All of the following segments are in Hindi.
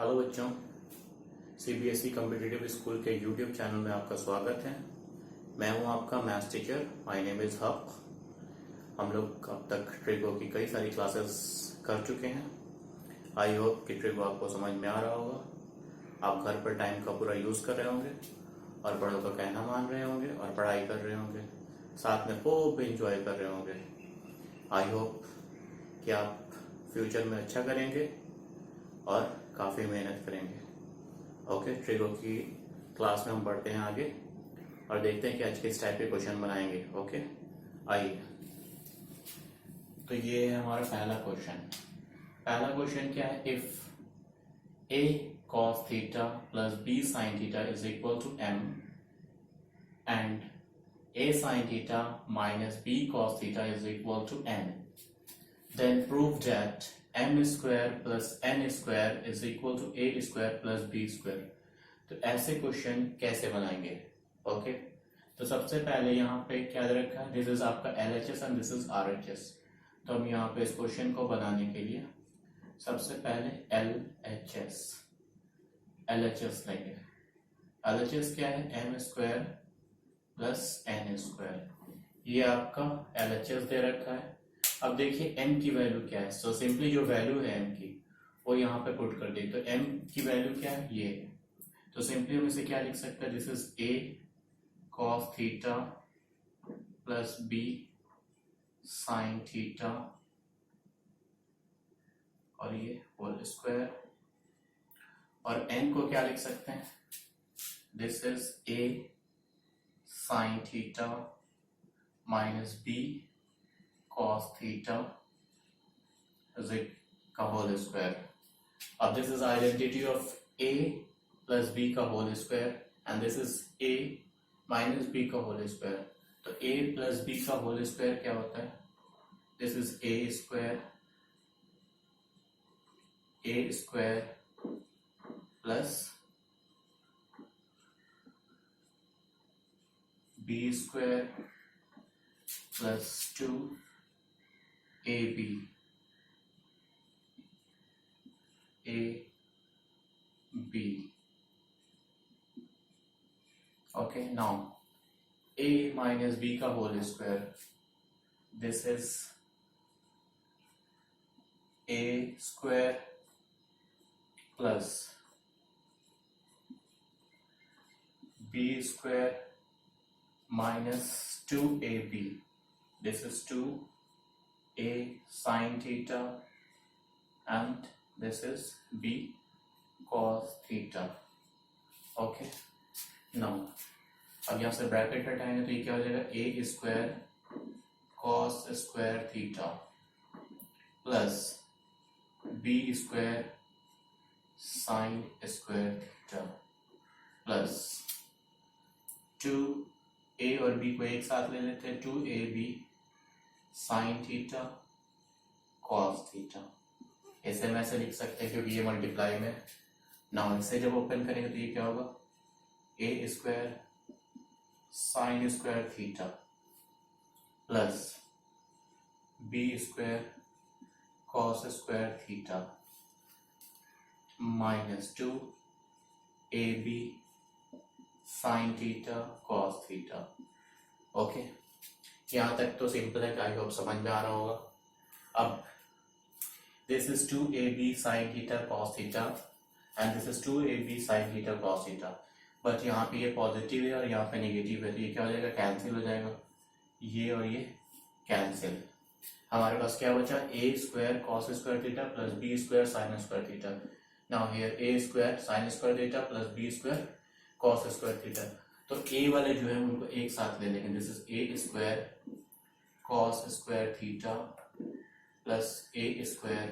हेलो बच्चों, सीबीएसई कॉम्पिटिटिव स्कूल के यूट्यूब चैनल में आपका स्वागत है। मैं हूं आपका maths teacher, my name is हक। हम लोग अब तक ट्रिगो की कई सारी क्लासेस कर चुके हैं। आई होप कि ट्रिगो आपको समझ में आ रहा होगा। आप घर पर टाइम का पूरा यूज कर रहे होंगे और बड़ों का कहना मान रहे होंगे और पढ़ाई कर रहे होंगे, साथ में खूब इंजॉय कर रहे होंगे। आई होप कि आप फ्यूचर में अच्छा करेंगे और काफ़ी मेहनत करेंगे। ओके, ट्रिगो की क्लास में हम बढ़ते हैं आगे और देखते हैं कि आज किस टाइप के क्वेश्चन बनाएंगे। ओके, आइए। तो ये है हमारा पहला क्वेश्चन। पहला क्वेश्चन क्या है? If a cos theta plus b sin theta is equal to m and a sin theta minus b cos theta is equal to n, then prove that m square plus n square is equal to a square plus b square। तो ऐसे क्वेश्चन कैसे बनाएंगे? ओके, तो सबसे पहले यहाँ पे क्या दे रखा है? दिस इज आपका LHS and this is RHS। तो हम यहाँ पे इस क्वेश्चन को बनाने के लिए सबसे पहले LHS लेंगे। LHS क्या है? m square plus n square. ये आपका LHS दे रखा है। अब देखिए m की वैल्यू क्या है। सो सिंपली जो वैल्यू है m की वो यहाँ पे पुट कर दी। तो m की वैल्यू क्या है? ये है। तो सिंपली हम इसे क्या लिख सकते हैं? This is a cos theta plus b sin theta और ये होल स्क्वायर। और n को क्या लिख सकते हैं? This is a sin theta minus b cos theta का होल स्क्वायर। अब this is identity of a plus b का whole square and this is a minus b का होल स्क्वायर। तो a प्लस b का होल स्क्वायर क्या होता है? This is a square plus b square plus 2ab okay, now a minus b का whole square, this is a square plus b square minus 2ab, this is 2a sin theta and this is b cos theta। Okay, now अब यहाँ से ब्रैकेट हटाएंगे तो ये क्या हो जाएगा? a square cos square theta plus b square sin square theta plus 2a और b को एक साथ ले लेते हैं, 2ab sin theta cos theta. इसे हम ऐसे लिख सकते हैं क्योंकि ये मल्टीप्लाई में। नाउ इसे जब ओपन करेंगे तो ये क्या होगा? a square sine square theta plus b square cos square theta minus 2ab sine theta cos theta. Okay, यहाँ तक तो सिंपल है, आई होप समझ में आ रहा होगा। अब this is 2ab sin theta cos theta and this is 2ab sin theta cos theta, but यहाँ पे ये पॉजिटिव है और यहाँ पे नेगेटिव है तो ये क्या हो जाएगा? कैंसिल हो जाएगा। ये और ये कैंसिल। हमारे पास क्या बचा? a square cos square theta plus b square sine square theta. Now here a square sine square theta plus b square cos square theta. तो a वाले जो है उनको एक साथ ले लेंगे। This is a square cos square theta plus a square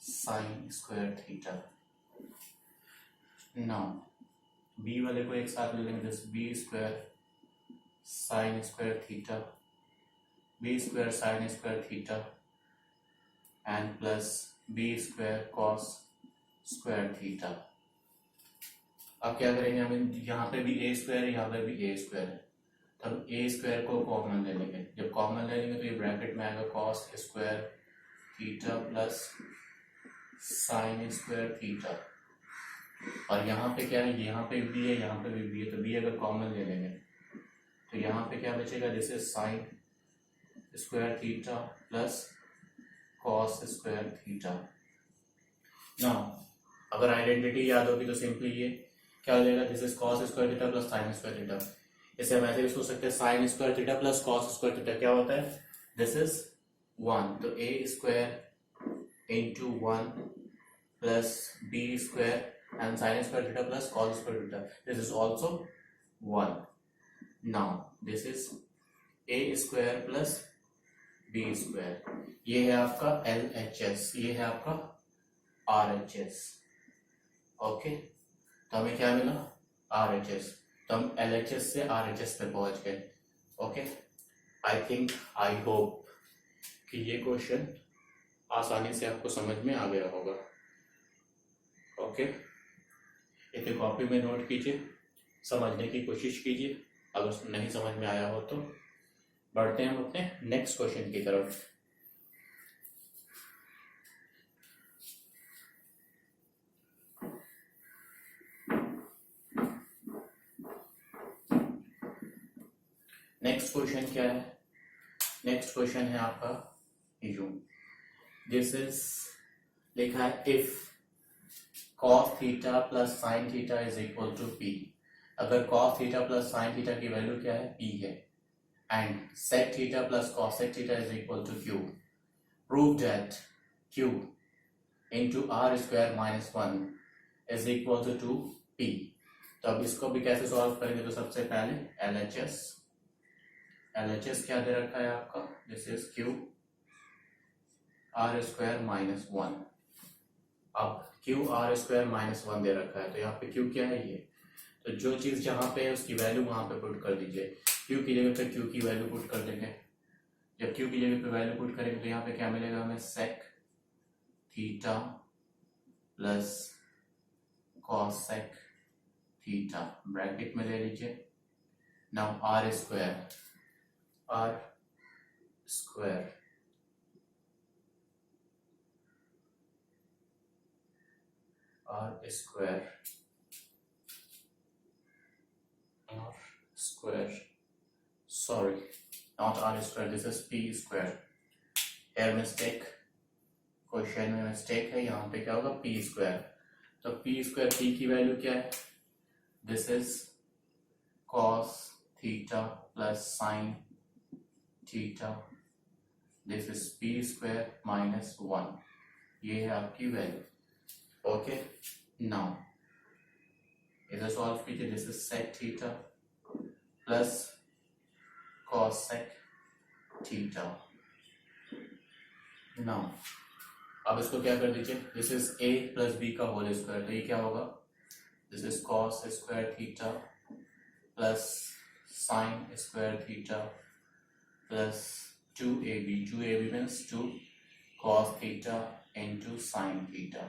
sine square theta. Now b वाले को एक साथ ले लेंगे। This b square sine square theta, b square sine square theta and plus b square cos square theta. अब क्या करेंगे? हम यहाँ पे भी a स्क्वायर है, यहाँ पे भी a स्क्वायर है, तो हम a स्क्वायर को कॉमन ले लेंगे। जब कॉमन ले लेंगे तो ये ब्रैकेट में आएगा cos square theta plus sine square theta, और यहाँ पे क्या है, यहाँ पे बी है, यहाँ पे भी बी है, तो बी अगर कॉमन ले लेंगे तो यहाँ पे क्या बचेगा, this is sine square theta plus cos square theta. ना अगर आइडेंटिटी याद होगी तो सिंपली ये क्या हो जाएगा, this is cos square theta plus sine square theta. इसे हम ऐसे भी सोच सकते हैं, sine square theta plus cos square theta क्या होता है, दिस इज 1, तो A square into 1 plus B square and sine square theta plus cos square theta, this is also 1। Now this is A square plus B square, ये है आपका LHS, ये है आपका RHS। ओके, तो हमें क्या मिला, RHS, तो हम LHS से RHS पे पहुंच गए। Okay, I think, I hope कि ये क्वेश्चन आसानी से आपको समझ में आ गया होगा। ओके, इसे कॉपी में नोट कीजिए, समझने की कोशिश कीजिए, अगर नहीं समझ में आया हो तो। बढ़ते हैं हम अपने नेक्स्ट क्वेश्चन की तरफ। नेक्स्ट क्वेश्चन क्या है, नेक्स्ट क्वेश्चन है आपका यूं, दिस इज लिखा है if cos theta plus sine theta is equal to p, अगर cos theta plus sine theta की वैल्यू क्या है, p है, and sec theta plus cosec theta is equal to q, prove that q into r square minus 1 is equal to 2p। तो अब इसको भी कैसे सॉल्व करेंगे, तो सबसे पहले LHS क्या दे रखा है आपका, this is q r square minus 1। अब q r स्क्वायर माइनस 1 दे रखा है, तो यहाँ पे q क्या है, ये, तो जो चीज जहां पे है उसकी वैल्यू वहां पे पुट कर दीजिए। q की जगह पे q की वैल्यू पुट कर देंगे, जब q की जगह पे वैल्यू पुट करेंगे तो यहाँ पे क्या मिलेगा हमें, sec theta plus cosec theta, bracket में ले लीजिए। Now r square sorry, not r square, this is p square, here mistake, question में मिस्टेक है, यहाँ पे क्या होगा, p स्क्वायर, तो p स्क्वायर p की वैल्यू क्या है, this is cos theta plus sine theta, this is p square minus 1, ये है आपकी वैल्यू। ओके, नाउ इसे सॉल्व कीजिए, this is sec theta plus cosec theta. Now अब इसको क्या कर दीजिए, this is a plus B का होल स्क्वायर, तो ये क्या होगा, this is cos square theta plus sine square theta plus 2ab means 2 cos theta into sine theta,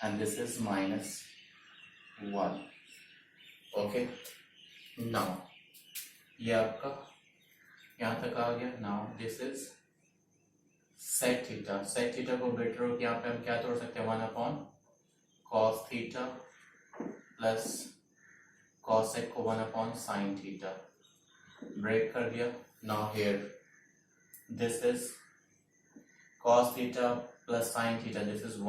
and this is minus 1। Okay, now ये आपका यहाँ तक आ गया। Now this is sec theta को बेटर हो, यहाँ पे हम क्या तोड़ सकते हैं, 1 upon cos theta plus cosec को 1 अपॉन साइन थीटा, ब्रेक कर दिया। Now here this is cos theta plus sine theta, this is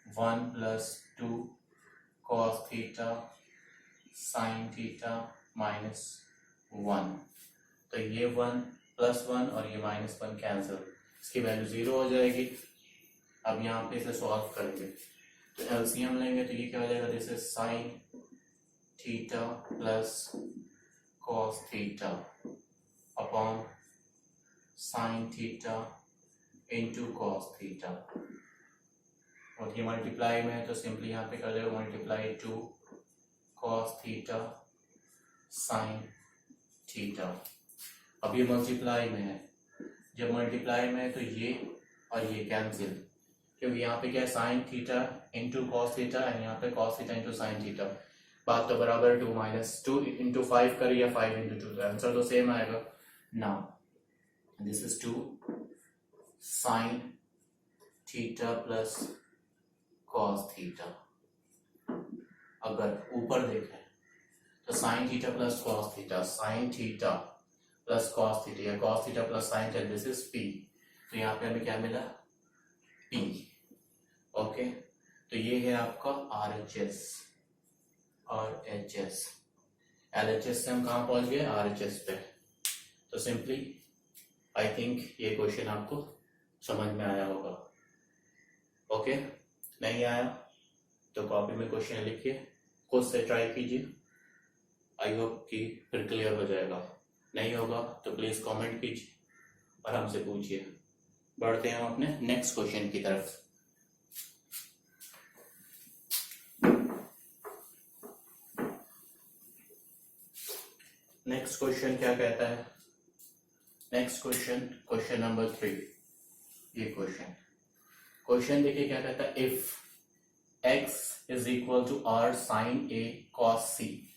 1 plus 2 cos theta sine theta minus 1, तो ये 1 प्लस 1 और ये माइनस 1 कैंसिल, इसकी वैल्यू 0 हो जाएगी। अब यहाँ पे इसे सॉल्व करेंगे तो एलसीएम लेंगे, तो ये क्या हो जाएगा, this is sine theta plus cos theta upon sine theta into cos theta, और ये मल्टीप्लाई में है तो सिंपली यहाँ पे कर देगा multiply 2 cos theta sine theta. अब ये मल्टीप्लाई में है, जब मल्टीप्लाई में है तो ये और ये कैंसिल, क्योंकि यहाँ पे क्या है, sine theta into cos theta and यहाँ पे cos theta into sine theta, बात तो बराबर 2 माइनस 2 इंटू 5 करिए या 5 इंटू 2, आंसर तो सेम आएगा। Now this is 2 sine theta plus cos theta. अगर ऊपर देखें तो sine theta plus cos theta, sine theta plus cos theta या cos theta plus sine theta, this is P. तो यहाँ पे हमें क्या मिला, पी। ओके, तो ये है आपका RHS और HS। LHS से हम कहाँ पहुंच गए, RHS पे। तो सिंपली आई थिंक ये क्वेश्चन आपको समझ में आया होगा। ओके, नहीं आया तो कॉपी में क्वेश्चन लिखिए, खुद से ट्राई कीजिए, आई होप कि फिर क्लियर हो जाएगा। नहीं होगा तो प्लीज कमेंट कीजिए और हमसे पूछिए। बढ़ते हैं हम अपने नेक्स्ट क्वेश्चन की तरफ। नेक्स्ट क्वेश्चन क्या कहता है, नेक्स्ट क्वेश्चन नंबर 3। ये क्वेश्चन देखिए क्या कहता है, if x is equal to r sin a cos c,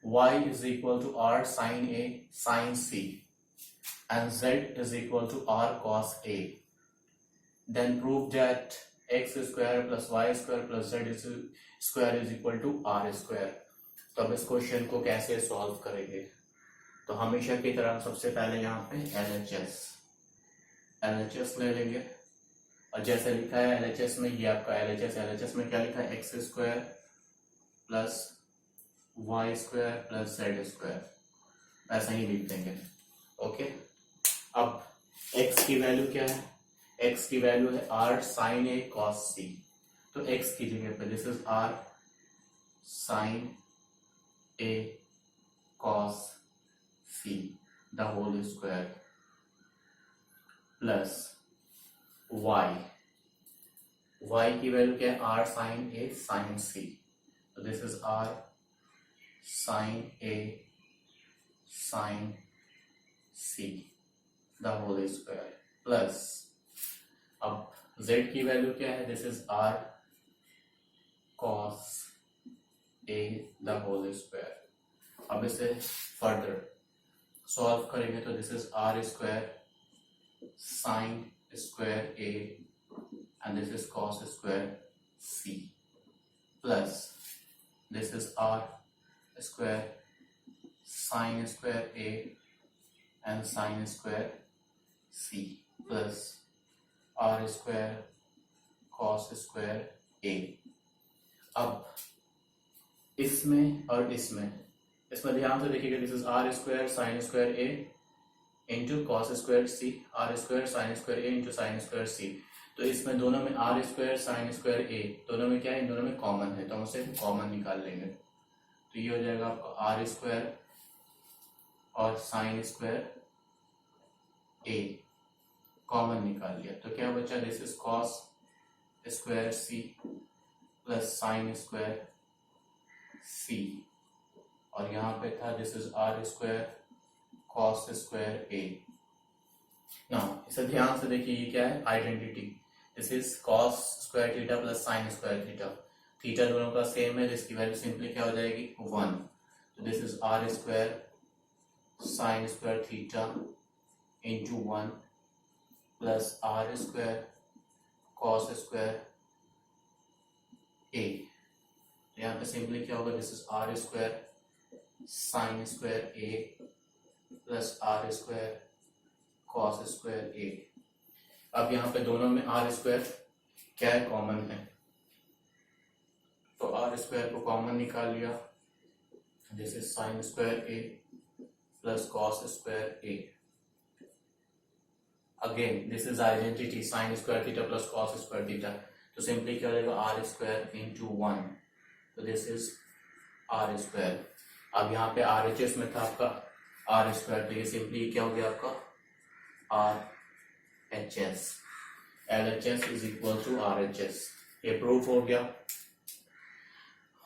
y is equal to r sin a sin c, and z is equal to r cos a, then prove that x square plus y square plus z square is equal to r square। तो अब इस क्वेश्चन को कैसे सॉल्व करेंगे, तो हमेशा की तरह सबसे पहले यहाँ पे LHS ले लेंगे, और जैसे लिखा है LHS में, ये आपका LHS में क्या लिखा है, x square plus Y square plus Z square, ऐसा ही लिख देंगे। ओके, अब x की वैल्यू क्या है, x की वैल्यू है r sine a cos c। तो x की जगह पे this is r sine a cos c the whole square plus y की वैल्यू क्या है, r sine a sine c। तो this is r sine a sine c the whole square plus, अब z की वैल्यू क्या है, this is r cos a the whole square. अब इसे फर्दर सॉल्व करेंगे तो this is r square sine square a and this is cos square c plus this is r square sin square a and sin square c plus r square cos square a। अब इसमें और इसमें ध्यान से देखिएगा, this is r square sine square a into cos square C, r square sine square a into sine square C. तो इसमें दोनों में r square sine square a दोनों में क्या है, इन दोनों में कॉमन है, तो हम उसे कॉमन निकाल लेंगे। तो ये हो जाएगा आपका r स्क्वायर और साइन स्क्वायर a कॉमन निकाल लिया, तो क्या बचा, this is cos square c plus sine square c, और यहाँ पे था this is r square cos square a। Now इसे ध्यान से देखिए, ये क्या है, identity, this is cos square theta plus sine square theta, theta दोनों का सेम है, जिसकी वैल्यू सिंपली क्या हो जाएगी, 1। तो this is r square sine square theta into 1 plus r square cos square a। यहाँ पे सिंपली क्या होगा, this is r square sine square a plus r square cos square a। अब यहाँ पे दोनों में r स्क्वायर क्या है, कॉमन है, तो r स्क्वायर को कॉमन निकाल लिया, this is sine square a plus cos square a। Again this is identity, sign square theta plus cos square theta, तो सिंपली क्या हो जाएगा, r स्क्वायर इंटू 1, तो दिस इज r स्क्वायर। अब यहाँ पे RHS में था आपका r स्क्वायर, तो ये सिंपली क्या हो गया आपका RHS, LHS is equal to RHS। ये प्रूफ हो गया।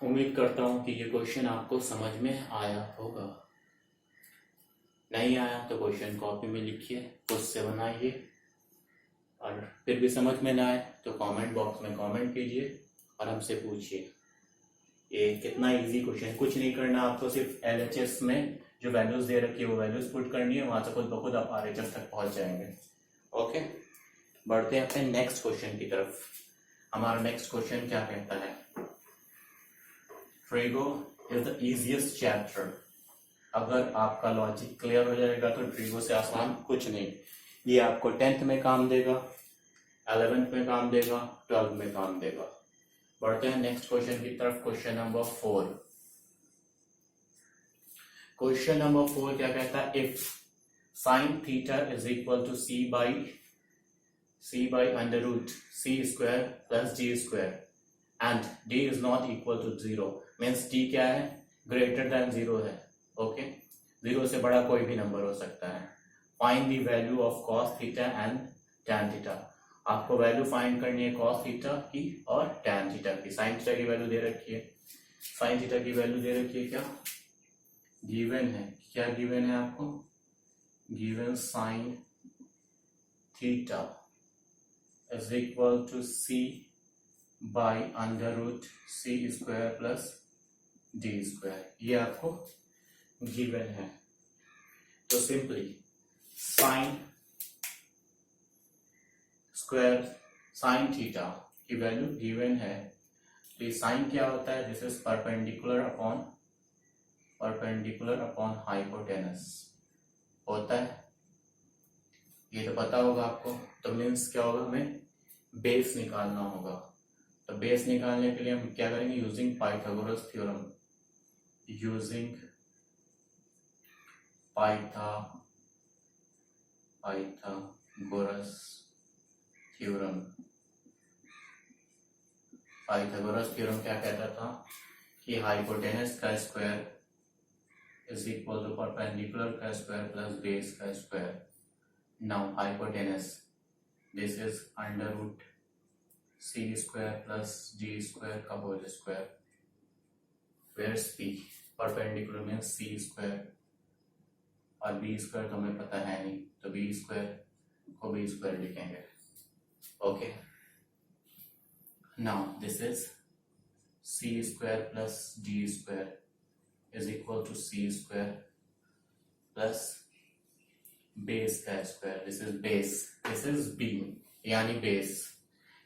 उम्मीद करता हूँ कि ये क्वेश्चन आपको समझ में आया होगा। नहीं आया तो क्वेश्चन कॉपी में लिखिए, खुद से बनाइए, और फिर भी समझ में ना आए तो कमेंट बॉक्स में कमेंट कीजिए और हमसे पूछिए। ये कितना इजी क्वेश्चन, कुछ नहीं करना आपको, सिर्फ LHS में जो वैल्यूज दे रखी है वो वैल्यूज पुट करनी है, वहां से खुद ब खुद आप RHS तक पहुंच जाएंगे। ओके, बढ़ते हैं अपने नेक्स्ट क्वेश्चन की तरफ। हमारा नेक्स्ट क्वेश्चन क्या कहता है, trigo is the easiest chapter. अगर आपका लॉजिक क्लियर हो जाएगा तो ट्रिगो से आसान कुछ नहीं। ये आपको 10th में काम देगा, 11th में काम देगा, 12th में काम देगा। बढ़ते हैं नेक्स्ट क्वेश्चन की तरफ। Question number 4। क्वेश्चन नंबर 4 क्या कहता है, if sine theta is equal to C by under root C square plus D square and D is not equal to 0, means D क्या है, ग्रेटर देन 0 है। ओके, 0 से बड़ा कोई भी नंबर हो सकता है। Find the value of cos theta and tan theta. आपको वैल्यू फाइंड करनी है कॉस थीटा की और टैन थीटा की। साइन थीटा की वैल्यू दे रखी है, साइन थीटा की वैल्यू दे रखी है, क्या गिवन है, क्या गिवन है आपको, given sine theta is equal to C by under root C square plus D square, ये आपको गिवन है। तो simply sine square sign theta की वैल्यू गिवन है। तो ये साइन क्या होता है, this is perpendicular upon hypotenuse होता है, ये तो पता होगा आपको। तो मीन्स क्या होगा, हमें बेस निकालना होगा। तो बेस निकालने के लिए हम क्या करेंगे, using Pythagoras theorem, using Pythagoras theorem. Pythagoras theorem क्या कहता था कि हाइपोटेनस का square is equal to perpendicular का स्क्वायर प्लस बेस का square. Now hypotenuse, this is under root C square plus D square का whole square, where P perpendicular means C square और बी स्क्वायर तो हमें पता है नहीं, तो बी स्क्वायर को बी स्क्वायर लिखेंगे। Okay, now this is C square plus D square is equal to C square plus base का square, this is base, this is B यानी बेस,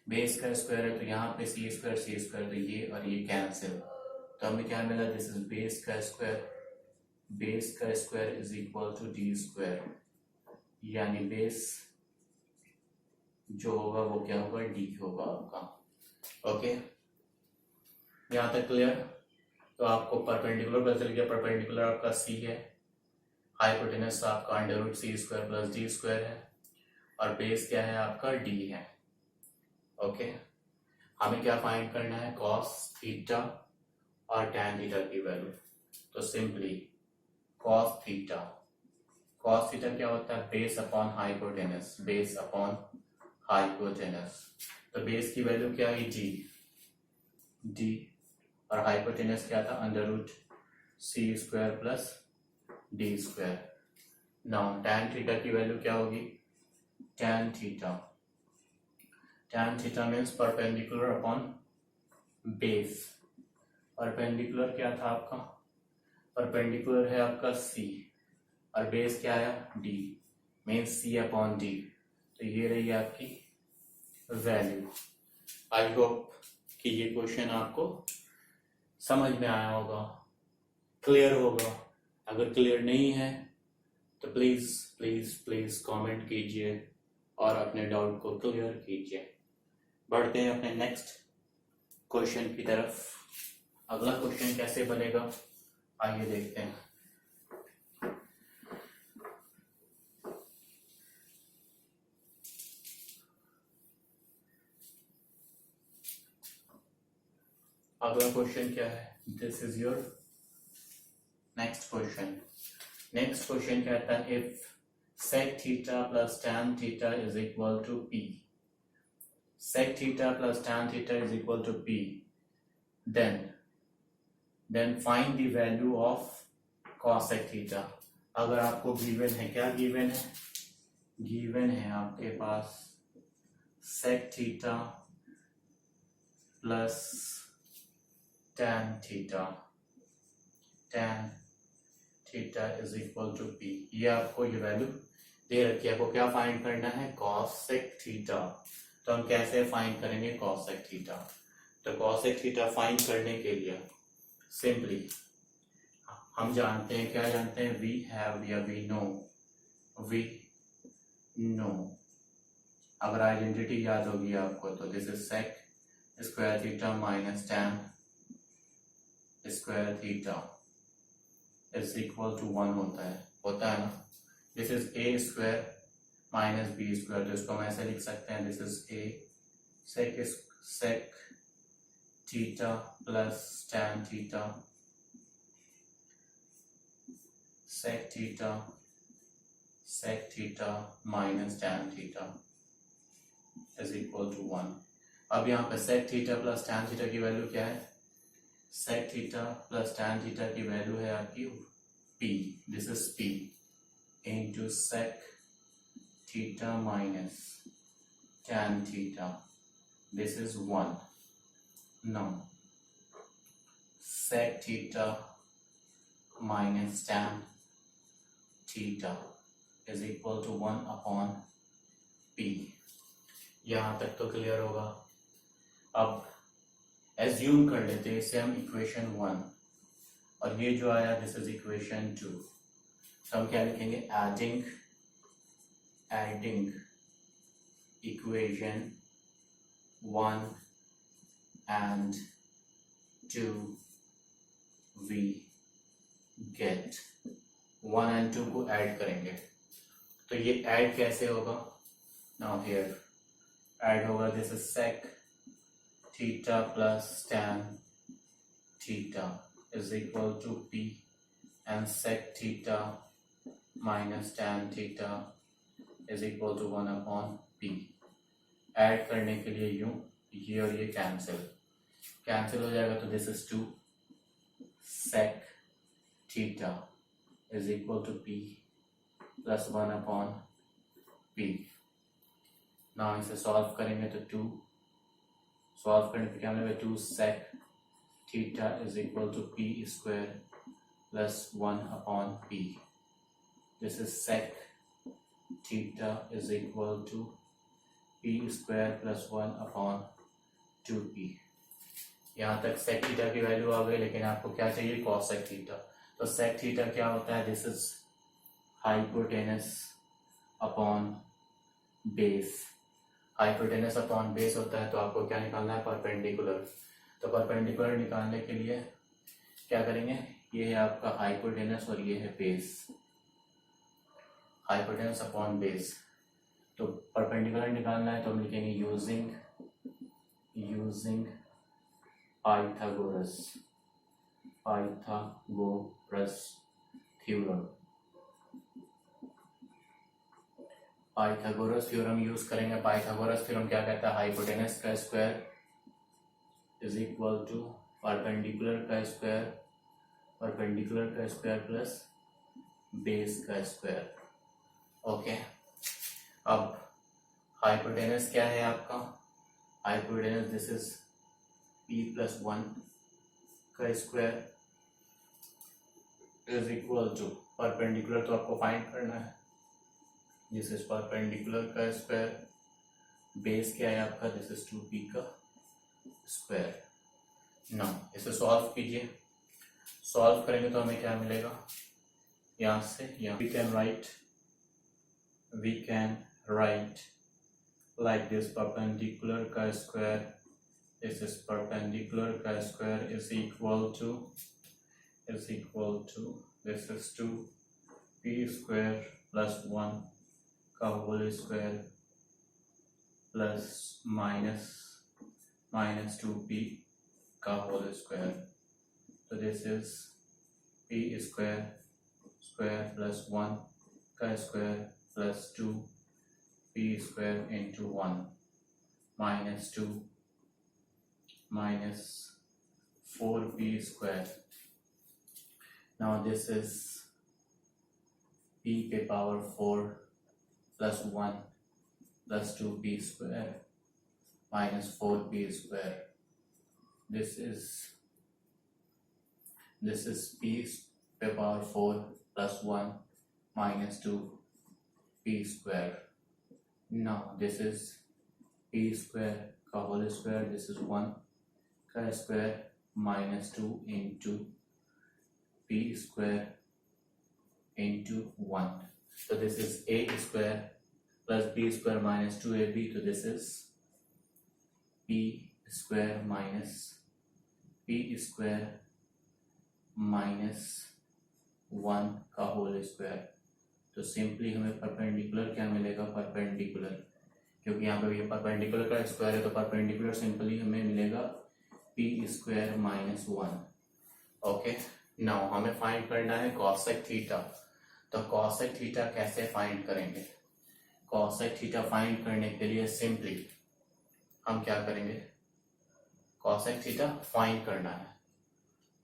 बेस का स्क्वायर है तो यहाँ पे सी स्क्वायर तो ये और ये कैंसिल, तो हमें क्या मिला, दिस इज बेस का square is equal to D square, यानी बेस जो होगा वो क्या होगा, डी होगा आपका। ओके, यहाँ तक क्लियर। तो आपको परपेंडिकुलर पता चल गया, परपेंडिकुलर आपका सी है, हाइपोटेनस आपका under root C square plus D square है और बेस क्या है आपका, डी है। ओके, हमें क्या फाइंड करना है, कॉस थीटा और टैन थीटा की वैल्यू। तो सिंपली कॉस थीटा क्या होता है, बेस अपॉन हाइपोटेनस, तो बेस की वैल्यू क्या है, डी और हाइपोटेनस क्या था, under root C square plus D square. Now tan theta की वैल्यू क्या होगी, tan theta means perpendicular upon base. Perpendicular क्या था आपका, परपेंडिकुलर है आपका सी और बेस क्या है, डी, मीन्स सी अपॉन डी। तो ये रही आपकी वैल्यू। आई होप कि ये क्वेश्चन आपको समझ में आया होगा, क्लियर होगा। अगर क्लियर नहीं है तो प्लीज प्लीज प्लीज कमेंट कीजिए और अपने डाउट को क्लियर कीजिए। बढ़ते हैं अपने नेक्स्ट क्वेश्चन की तरफ। अगला क्वेश्चन कैसे बनेगा, आइए देखते हैं। अगला क्वेश्चन क्या है, this is your next question. Next question कहता है, if sec theta plus tan theta is equal to p, sec theta plus tan theta is equal to p, then find the value of cos sec theta। अगर आपको गिवन है, क्या गिवन है, गिवन है आपके पास sec theta plus tan theta is equal to p, ये आपको ये वैल्यू दे रखी है, आपको क्या फाइंड करना है, कॉसेक थीटा। तो हम कैसे फाइंड करेंगे कॉसेक थीटा? तो कॉसेक थीटा फाइंड करने के लिए सिंपली हम जानते हैं, क्या जानते हैं, वी हैव या वी नो। अगर आइडेंटिटी याद होगी आपको तो this is sec square theta minus tan square theta is equal to 1 होता है ना। This is A square minus B square, तो इसको हम ऐसे लिख सकते हैं, this is a sec theta plus tan theta sec theta minus tan theta is equal to 1। अब यहाँ पे sec theta plus tan theta की वैल्यू क्या है, sec theta plus tan theta की वैल्यू है आपकी p, this is p into sec theta minus tan theta, this is 1। Now sec theta minus tan theta is equal to 1 upon p। यहां तक तो क्लियर होगा। अब एज्यूम कर लेते हैं इसे हम इक्वेशन 1, और ये जो आया दिस इज इक्वेशन 2। तो हम क्या लिखेंगे, adding equation 1 and 2 we get 1 and 2 को ऐड करेंगे। तो ये ऐड कैसे होगा, नाउ हियर ऐड होगा, this is sec theta plus tan theta is equal to p and sec theta minus tan theta is equal to 1 upon p। Add करने के लिए यूं, ये और ये कैंसिल हो जाएगा, तो this is 2 sec theta is equal to p plus 1 upon p। now इसे सॉल्व करेंगे तो 2 सॉल्व करने पे क्या मिलेगा, 2 sec theta is equal to p square plus 1 upon p। this is sec theta is equal to p square plus 1 upon 2p। यहाँ तक sec थीटा की वैल्यू आ गई, लेकिन आपको क्या चाहिए, cosec थीटा। तो sec थीटा क्या होता है, this is hypotenuse upon base. Hypotenuse upon base होता है, तो आपको क्या निकालना है, परपेंडिकुलर। तो परपेंडिकुलर निकालने के लिए क्या करेंगे, ये है आपका हाइपोटेनस और ये है बेस, हाइपोटेनस अपॉन बेस। तो परपेंडिकुलर निकालना है तो हम लिखेंगे using Pythagoras theorem. Pythagoras theorem use करेंगे। पाइथागोरस थ्योरम क्या कहता है, हाइपोटेनस का square is equal to perpendicular का स्क्वायर प्लस बेस का स्क्वायर। ओके, अब हाइपोटेनस क्या है आपका, hypotenuse this is p plus 1 का square is equal to perpendicular, तो आपको फाइंड करना है, दिस इज परपेंडिकुलर का स्क्वायर, बेस क्या है आपका, दिस इज 2p का स्क्वायर। नाउ इसे सॉल्व कीजिए, सॉल्व करेंगे तो हमें क्या मिलेगा, यहाँ से यहाँ we can write like this, perpendicular का स्क्वायर, दिस इज परपेंडिकुलर का square is equal to this is 2p square plus 1 का whole square plus minus 2p का होल स्क्वायर। तो this is p square plus 1 का square plus 2p square into 1 minus 2 minus 4p square. now this is p के power 4 plus 1 plus 2p square minus 4p square। this is p पे power 4 plus 1 minus 2 p square. Now this is p square का whole square, this is 1 का square minus 2 into p square into 1. So this is a square plus b square minus 2ab. So this is p square minus p square minus 1 का होल स्क्वायर. तो सिंपली हमें परपेंडिकुलर क्या मिलेगा, परपेंडिकुलर, क्योंकि यहाँ पे ये परपेंडिकुलर का स्क्वायर है तो परपेंडिकुलर सिंपली हमें मिलेगा P square minus 1. Okay, now हमें फाइंड करना है कॉसेक थीटा. तो कॉसेक थीटा कैसे फाइंड करेंगे? कॉसेक थीटा फाइंड करने के लिए सिंपली हम क्या करेंगे, कॉसेक थीटा फाइंड करना है.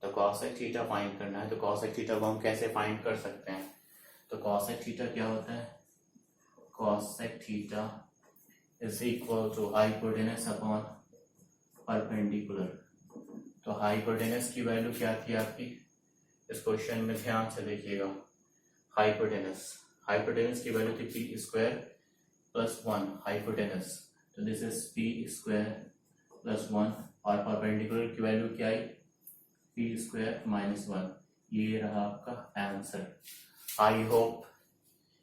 तो कॉसेक थीटा फाइंड करना है, तो कॉसेक थीटा को हम कैसे फाइंड कर सकते हैं? तो कॉसेक थीटा क्या होता है, cosec theta is equal to hypotenuse upon perpendicular. तो हाइपोटेनस की वैल्यू क्या थी आपकी, इस क्वेश्चन में ध्यान से देखिएगा. हाइपोटेनस की वैल्यू थी पी स्क्वायर प्लस 1 हाइपोटेनस. तो this is P square plus 1 और परपेंडिकुलर की वैल्यू क्या आई, पी स्क्वायर माइनस 1. ये रहा आपका आंसर. आई होप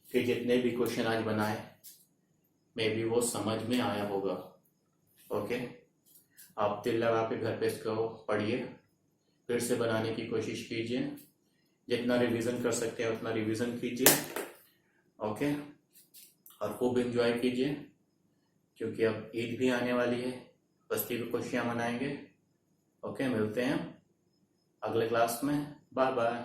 कि जितने भी क्वेश्चन आज बनाए मे बी वो समझ में आया होगा. ओके, आप दिल लगा के घर पे इसको पढ़िए, फिर से बनाने की कोशिश कीजिए, जितना रिवीजन कर सकते हैं उतना रिवीजन कीजिए. ओके, और खूब एंजॉय कीजिए, क्योंकि अब ईद भी आने वाली है, बस्ती की खुशियां मनाएंगे. ओके, मिलते हैं अगले क्लास में. Bye bye.